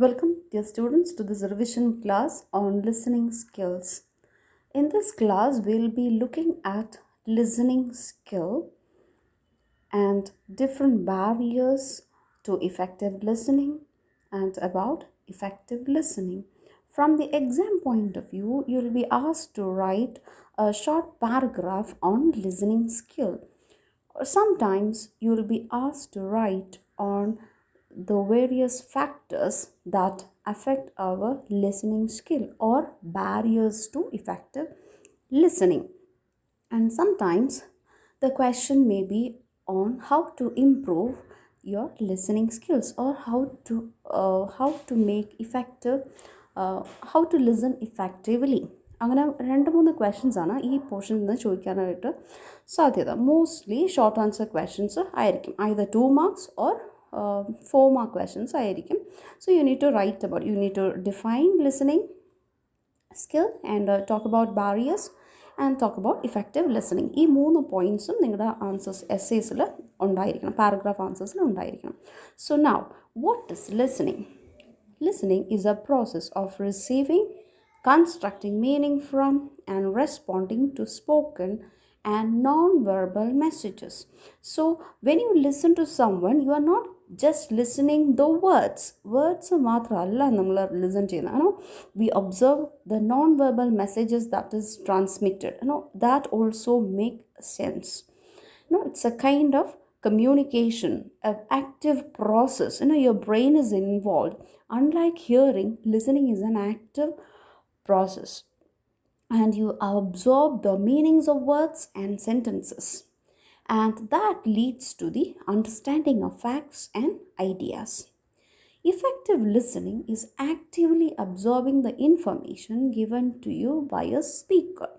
Welcome, dear students, to this revision class on listening skills. In this class, we'll be looking at listening skill and different barriers to effective listening and about effective listening. From the exam point of view, you'll be asked to write a short paragraph on listening skill. Or sometimes you'll be asked to write on the various factors that affect our listening skill or barriers to effective listening. And sometimes the question may be on how to improve your listening skills or how to make effective how to listen effectively. അങ്ങനെ രണ്ട് മൂന്ന് questions ആണ് ഈ പോർഷനിൽ നിന്ന് ചോദിക്കാനായിട്ട് സാധ്യത. Mostly short answer questions ആയിരിക്കും, either 2 marks or 4 mark questions ആയിരിക്കും. So you need to write about, you need to define listening skill and talk about barriers and talk about effective listening. ഈ മൂന്ന് പോയിൻറ്റ്സും നിങ്ങളുടെ ആൻസേഴ്സ് എസ്സേസിൽ ഉണ്ടായിരിക്കണം, paragraph ആൻസേഴ്സിൽ ഉണ്ടായിരിക്കണം. So now, what is listening? Listening is a process of receiving, constructing meaning from, and responding to spoken and non-verbal messages. So when you listen to someone, you are not just listening the words മാത്രമല്ല നമ്മൾ listen ചെയ്യുന്നത്. We observe the non-verbal messages that is transmitted, that also make sense. It's a kind of communication, an active process. Your brain is involved. Unlike hearing, listening is an active process, and you absorb the meanings of words and sentences, and that leads to the understanding of facts and ideas. Effective listening is actively absorbing the information given to you by a speaker.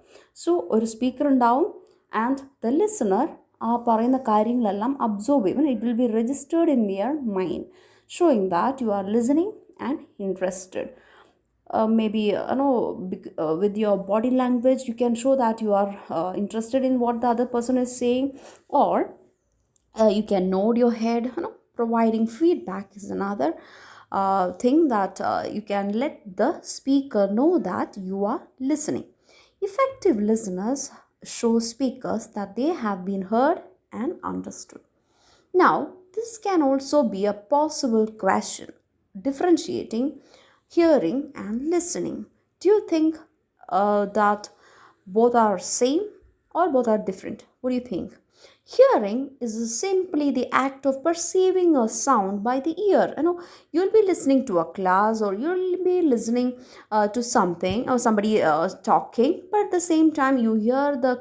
So ഒരു speaker ഉണ്ടാവും, and the listener ആ പറയുന്ന കാര്യങ്ങളെല്ലാം absorb ചെയ്യും. It will be registered in your mind, showing that you are listening and interested. Maybe with your body language you can show that you are interested in what the other person is saying, or you can nod your head. Providing feedback is another thing that you can let the speaker know that you are listening. Effective listeners show speakers that they have been heard and understood. Now, this can also be a possible question, differentiating hearing and listening. Do you think that both are same or both are different? What do you think? Hearing is simply the act of perceiving a sound by the ear. You'll be listening to a class, or you'll be listening to something or somebody talking, but at the same time you hear the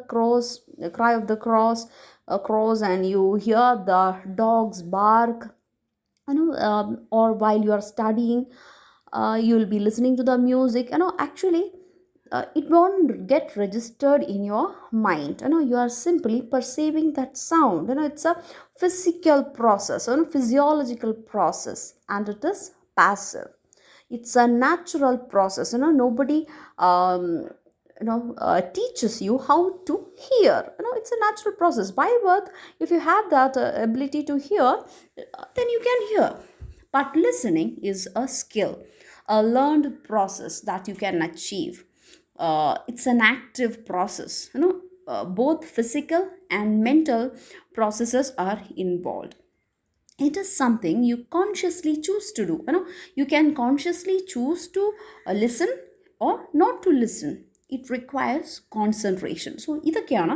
cry of the crows, and you hear the dogs bark. Or while you are studying, you'll be listening to the music. Actually it won't get registered in your mind. You are simply perceiving that sound. It's a physical process, physiological process, and it is passive. It's a natural process. Nobody teaches you how to hear. It's a natural process by birth. If you have that ability to hear, then you can hear. But listening is a skill, a learned process that you can achieve. It's an active process. Both physical and mental processes are involved. It is something you consciously choose to do. You can consciously choose to listen or not to listen. It requires concentration. So ഇതൊക്കെയാണ്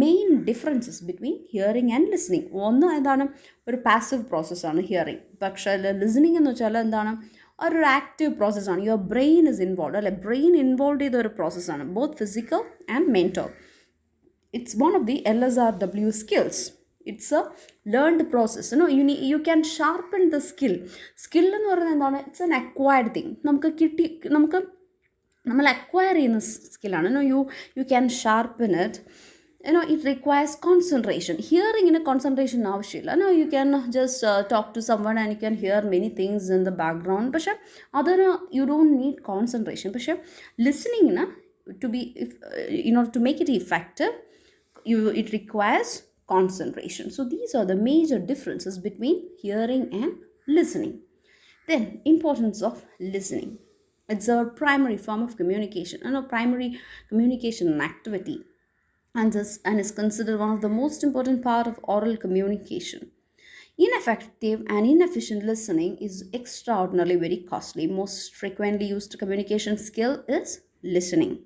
main differences between hearing and listening. ഒന്ന് എന്താണ്, ഒരു passive പ്രോസസ്സാണ് hearing. പക്ഷേ listening എന്ന് വെച്ചാൽ എന്താണ്, ഒരു ആക്റ്റീവ് പ്രോസസ്സാണ്. യുവർ ബ്രെയിൻ ഇസ് ഇൻവോൾവ്, അല്ലെ, ബ്രെയിൻ ഇൻവോൾവ് ചെയ്ത ഒരു പ്രോസസ്സാണ്, both physical and mental. It's one of the LSRW skills. It's a learned process. You can sharpen the skill. Skill എന്ന് പറയുന്നത് എന്താണ്, ഇറ്റ്സ് എൻ അക്വയർഡ് തിങ്. നമ്മൾ acquire ചെയ്യുന്ന സ്കില്ലാണ്. You can sharpen it. it requires concentration. Hearing concentration ആവശ്യമില്ല. You can just talk to someone and you can hear many things in the background. പക്ഷേ അതിന് you don't need concentration. പക്ഷേ listening in order to make it effective, it requires concentration. So these are the major differences between hearing and listening. Then, importance of listening. It's a primary form of communication and a primary communication activity, and is considered one of the most important part of oral communication. Ineffective and inefficient listening is extraordinarily very costly. Most frequently used communication skill is listening.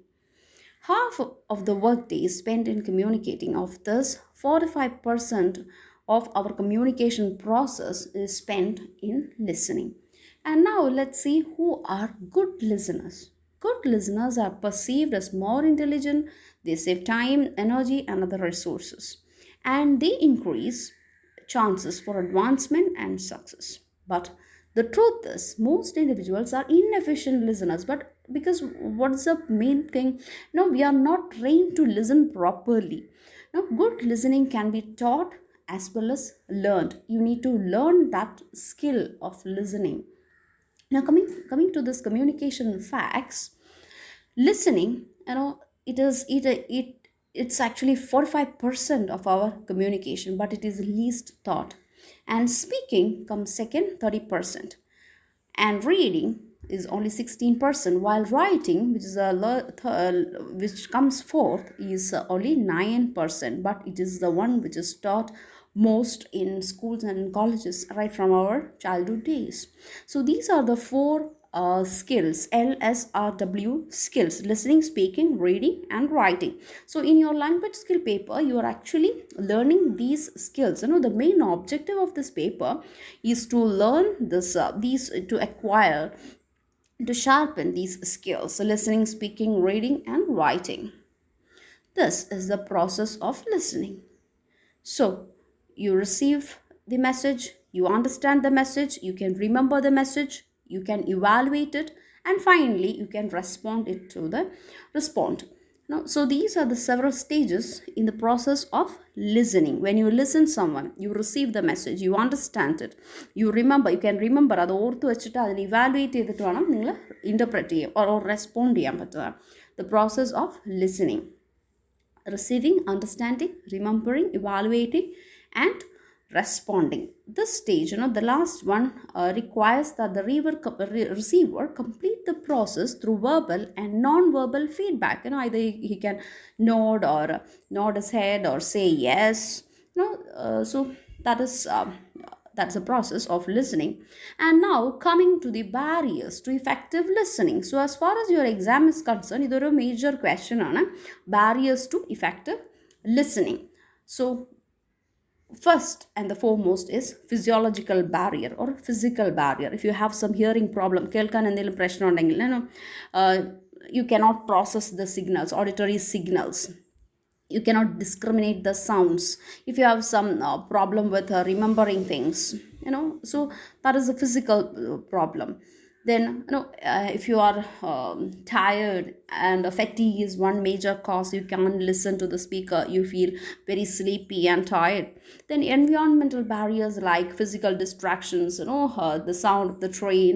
Half of the workday is spent in communicating. Of this, 45% of our communication process is spent in listening. And now let's see who are good listeners. Good listeners are perceived as more intelligent, they save time, energy, and other resources, and they increase chances for advancement and success. But the truth is, most individuals are inefficient listeners. But because what's the main thing? No, we are not trained to listen properly. Now, good listening can be taught as well as learned. You need to learn that skill of listening. Now, coming to this communication facts, listening, it's actually 45% of our communication, but it is least taught. And speaking comes second, 30%, and reading is only 16%, while writing, which comes fourth, is only 9%, but it is the one which is taught most in schools and colleges right from our childhood days. So these are the four skills, LSRW skills: listening, speaking, reading, and writing. So in your language skill paper, you are actually learning these skills. The main objective of this paper is to learn these, to acquire, to sharpen these skills: so listening, speaking, reading, and writing. This is the process of listening. So, you receive the message, you understand the message, you can remember the message, you can evaluate it, and finally you can respond it to the respond. Now, so these are the several stages in the process of listening. When you listen someone, you receive the message, you understand it, you can remember അത് ഓർത്ത് വെച്ചിട്ട് അതിനെ evaluate ചെയ്തിട്ട് വേണം നിങ്ങൾ interpret ചെയ്യാൻ or respond ചെയ്യാൻ പറ്റുക. The process of listening: receiving, understanding, remembering, evaluating, and responding. This stage, the last one, requires that the receiver complete the process through verbal and non-verbal feedback. Either he can nod or nod his head or say yes. So that is that's the process of listening. And now coming to the barriers to effective listening. So as far as your exam is concerned, this is a major question on barriers to effective listening. So first and the foremost is physiological barrier or physical barrier. If you have some hearing problem, കേൾക്കാൻ എന്തെങ്കിലും പ്രശ്നം ഉണ്ടെങ്കിൽ you cannot process the signals, auditory signals. You cannot discriminate the sounds. If you have some problem with remembering things, so that is a physical problem. Then if you are tired, and fatigue is one major cause, you can't listen to the speaker, you feel very sleepy and tired. Then environmental barriers like physical distractions, the sound of the train,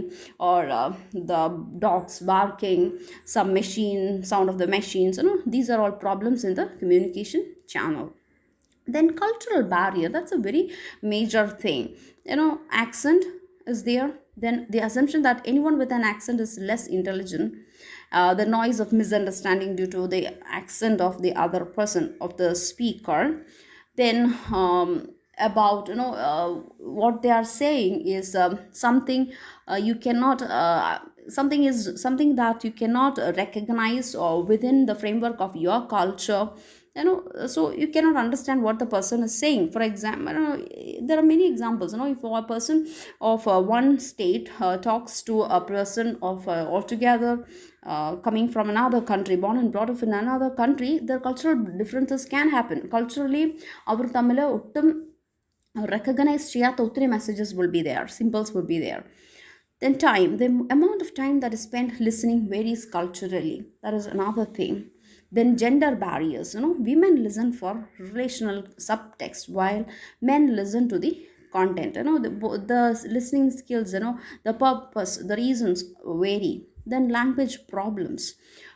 or the dogs barking, some machine sound of the machines, these are all problems in the communication channel. Then cultural barrier, that's a very major thing. Accent is there. Then the assumption that anyone with an accent is less intelligent, the noise of misunderstanding due to the accent of the other person, of the speaker. Then about what they are saying is something you cannot something that you cannot recognize or within the framework of your culture. So you cannot understand what the person is saying. For example, there are many examples. If a person of one state talks to a person of altogether coming from another country, born and brought up in another country, their cultural differences can happen. Culturally, അവർ തമ്മിൽ ഒട്ടും recognize ചെയ്യാത്ത ഒത്തിരി messages will be there, symbols will be there. Then time, the amount of time that is spent listening varies culturally. That is another thing. Then gender barriers, women listen for relational subtext while men listen to the content. The listening skills, the purpose, the reasons vary. Then language problems.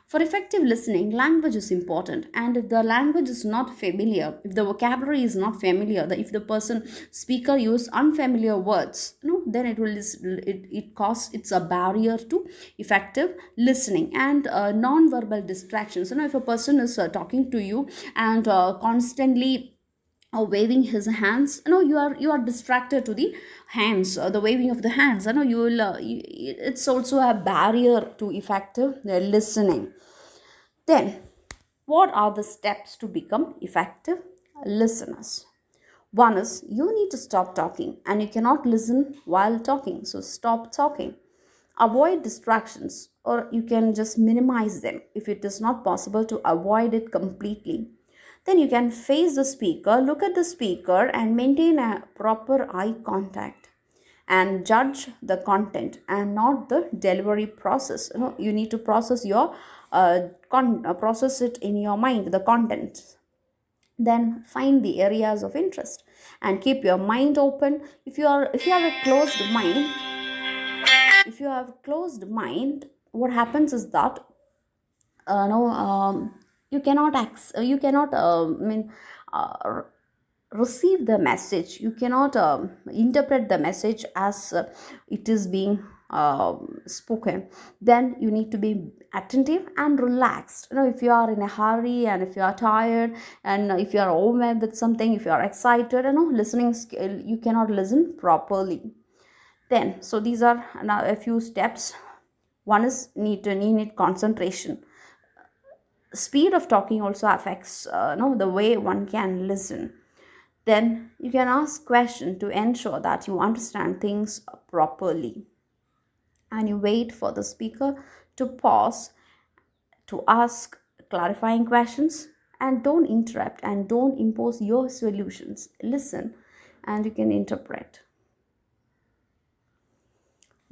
For effective listening, language is important, and if the language is not familiar, if the vocabulary is not familiar, if the person speaker use unfamiliar words, then it causes it's a barrier to effective listening. And non-verbal distractions. If a person is talking to you and constantly waving his hands, you are distracted to the hands, the waving of the hands, it's also a barrier to effective listening. Then, what are the steps to become effective listeners? One is you need to stop talking, and you cannot listen while talking. So, stop talking. Avoid distractions, or you can just minimize them if it is not possible to avoid it completely. Then you can face the speaker, look at the speaker, and maintain a proper eye contact and judge the content and not the delivery process. You need to process your process it in your mind, the content. Then find the areas of interest and keep your mind open. If you have a closed mind, if you have closed mind, what happens is that no you cannot you cannot uh, receive the message, you cannot interpret the message as it is being spoken. Then you need to be attentive and relaxed. If you are in a hurry, and if you are tired, and if you are overwhelmed with something, if you are excited, listening skill, you cannot listen properly. Then, so these are now a few steps. One is need concentration. Speed of talking also affects the way one can listen. Then you can ask questions to ensure that you understand things properly, and you wait for the speaker to pause to ask clarifying questions, and don't interrupt and don't impose your solutions. Listen and you can interpret.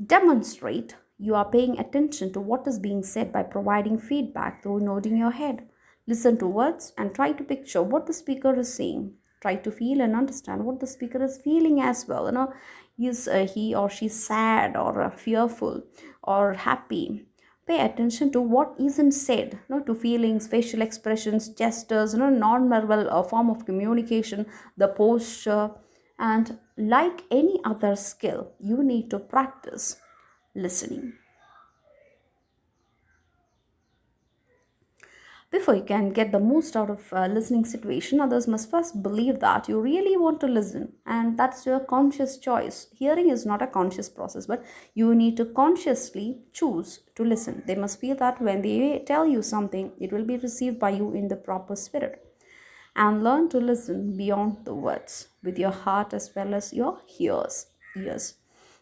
Demonstrate you are paying attention to what is being said by providing feedback through nodding your head. Listen to words and try to picture what the speaker is saying. Try to feel and understand what the speaker is feeling as well. Is he or she sad, or fearful, or happy? Pay attention to what isn't said, to feelings, facial expressions, gestures, non-verbal form of communication, the posture. And like any other skill, you need to practice listening. Before you can get the most out of a listening situation, others must first believe that you really want to listen, and that's your conscious choice. Hearing is not a conscious process, but you need to consciously choose to listen. They must feel that when they tell you something, it will be received by you in the proper spirit. And learn to listen beyond the words with your heart as well as your ears.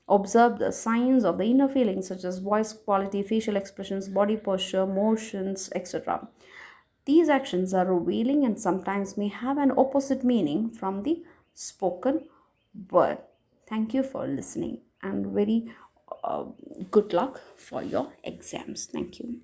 Observe the signs of the inner feelings such as voice quality, facial expressions, body posture, motions, etc. These actions are revealing and sometimes may have an opposite meaning from the spoken word. Thank you for listening, and very good luck for your exams. Thank you.